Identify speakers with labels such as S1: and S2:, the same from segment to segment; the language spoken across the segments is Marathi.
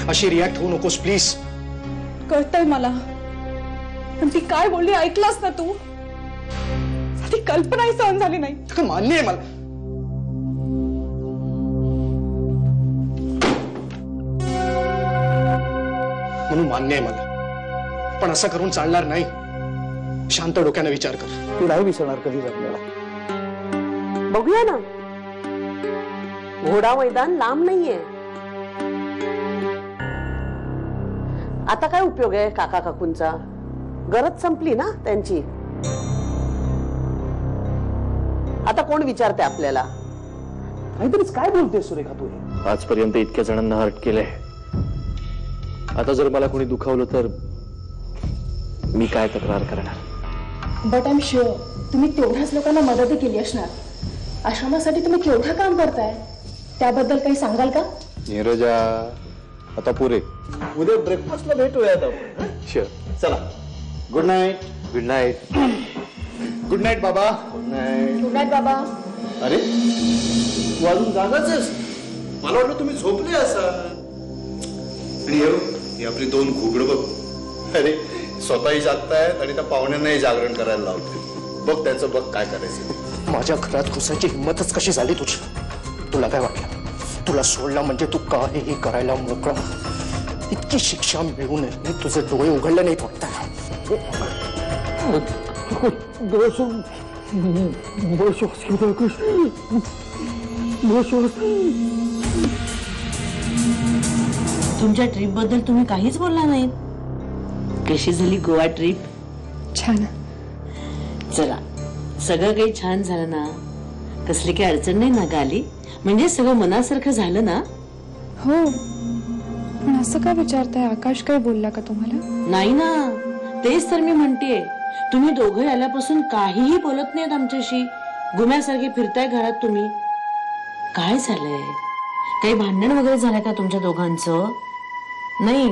S1: अशी रिॲक्ट होऊ नकोस प्लीज.
S2: कळतंय मला, पण ती काय बोलली ऐकलास ना तू? ती कल्पनाही सहन झाली नाही.
S1: मान्य आहे मला. म्हणून मान्य आहे मला, पण असं करून चालणार नाही. शांत डोक्याने विचार कर.
S3: तू नाही विसरणार कधीच आपल्याला.
S4: बघूया ना, घोडा मैदान लांब नाहीये. आता काय उपयोग आहे काका काकूंचा? गरज संपली ना त्यांची. आता कोण विचारते आपल्याला?
S3: काहीतरीच काय बोलतेस सुरेखा तू?
S5: आजपर्यंत इतक्या जणांना हर्ट केलंय. आता जर मला कोणी दुखावलं तर मी काय तक्रार करणार?
S2: बट आय एम शुअर तुम्ही तेवढ्याच लोकांना मदत केली असणार. आश्रमासाठी तुम्ही केवढं काम करताय, त्याबद्दल काही सांगाल का?
S5: नीरजा, आता पुरे.
S3: उद्या ब्रेकफास्टला भेटूयात आपण.
S5: शुअर.
S3: चला, good night.
S5: Good night.
S1: Good night बाबा.
S3: Good night.
S2: गुड नाईट बाबा.
S3: अरे तू अजून जागाच आहेस? मला वाटलं तुम्ही झोपले असाल.
S6: ही आपली दोन घुगड बघ. अरे स्वतःही जागतायत आणि त्या पाहुण्यांनाही जागरण करायला लावते. बघ त्याचं बघ काय करायचं.
S1: माझ्या घरात घुसायची हिंमतच कशी झाली तुझी? तुला काय वाटलं तुला सोडला म्हणजे तू काहीही करायला मोकळा? इतकी शिक्षा मिळू नये तुझे डोळे उघडले नाहीत वाटतं.
S7: तुमच्या ट्रिप बद्दल तुम्ही काहीच बोलला नाहीत. कशी झाली गोवा ट्रिप?
S2: छान.
S7: चला, सगळं काही छान झालं ना? कसली काही अडचण नाही ना गाली? म्हणजे सगळं मनासारखं झालं ना?
S2: हो, पण असं का विचारताय? आकाश काय बोलला का तुम्हाला?
S7: नाही ना, तेच तर मी म्हणतेय. तुम्ही दोघं आल्यापासून काहीही बोलत नाहीत आमच्याशी. गुम्यासारखे फिरताय घरात तुम्ही. काय झालंय? काही भांडण वगैरे झालंय का तुमच्या दोघांचं? नाही,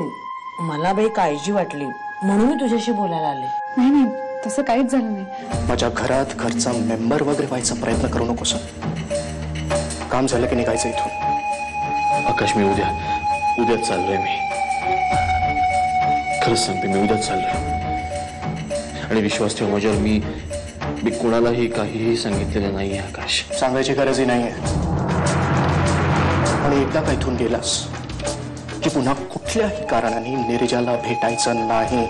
S7: मला बाई काळजी वाटली म्हणून मी तुझ्याशी बोलायला आले.
S2: नाही नाही, तसं काहीच झालं नाही.
S1: माझ्या घरात घरचा मेंबर वगैरे व्हायचा प्रयत्न करू नकोस. काम झालं की निघायचं इथून.
S5: आकाश, मी उद्याच चाललोय. मी खरंच सांगते, मी उद्याच चाललोय. आणि विश्वास ठेव माझ्यावर, मी कोणालाही काहीही सांगितलेलं नाहीये. आकाश,
S1: सांगायची गरजही नाहीये. आणि एकदा का इथून गेलास की पुन्हा कुठल्याही कारणाने नीरजाला भेटायचं नाही.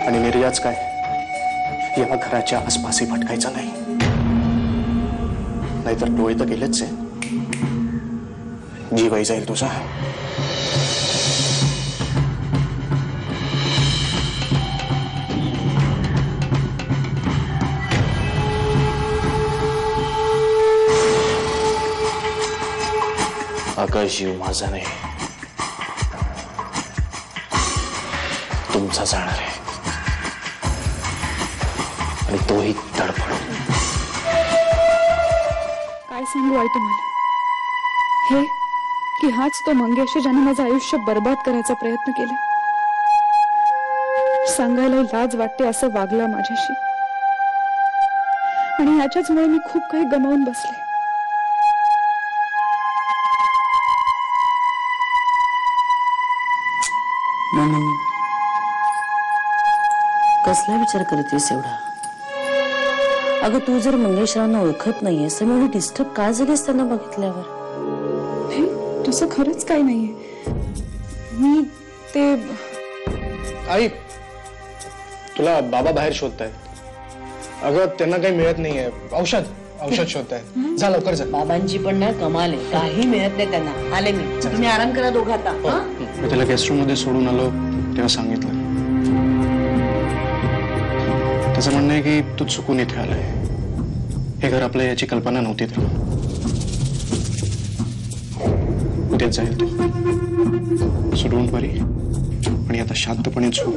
S1: आणि नीरजाच काय, या घराच्या आसपासही भटकायचं नाही. नाहीतर डोळे तर गेलेच आहे, जीवही जाईल तुझा.
S5: आकाश, जीव माझा नाही, तुमचा जाणार आहे. आणि तोही तडफडून.
S2: काय सांगू आई तुम्हाला? हे की हाच तो मंगेश ज्याने माझं आयुष्य बर्बाद करायचा प्रयत्न केला. सांगायला लाज वाटते असं वागला माझ्याशी. आणि याच्याचमुळे मी खूप काही गमावून बसले.
S7: म्हणून कसला विचार करतेस एवढा? अगं, तू जर मंगेशरावांना ओळखत नाहीयेस तर एवढी डिस्टर्ब का झालीस त्यांना बघितल्यावर?
S2: तसं खरंच काही नाहीये. मी ते
S1: आई, तुला बाबा बाहेर शोधतायत. अगं, त्यांना काही मिळत नाहीये. औषध शोधतायत. जा लवकर जा.
S7: बाबांची पण ना कमाल आहे, काही मिळत नाही त्यांना. आले मी. तुम्ही आराम करा दोघं आता.
S1: मी त्याला गेस्ट रूम मध्ये सोडून आलो तेव्हा सांगितलं. त्याचं म्हणणं आहे की तू चुकून इथे आलाय. हे घर आपलं याची कल्पना नव्हती त्याला. उद्याच जाईल तो. सो डोंट वरी. आणि आता शांतपणे झोप.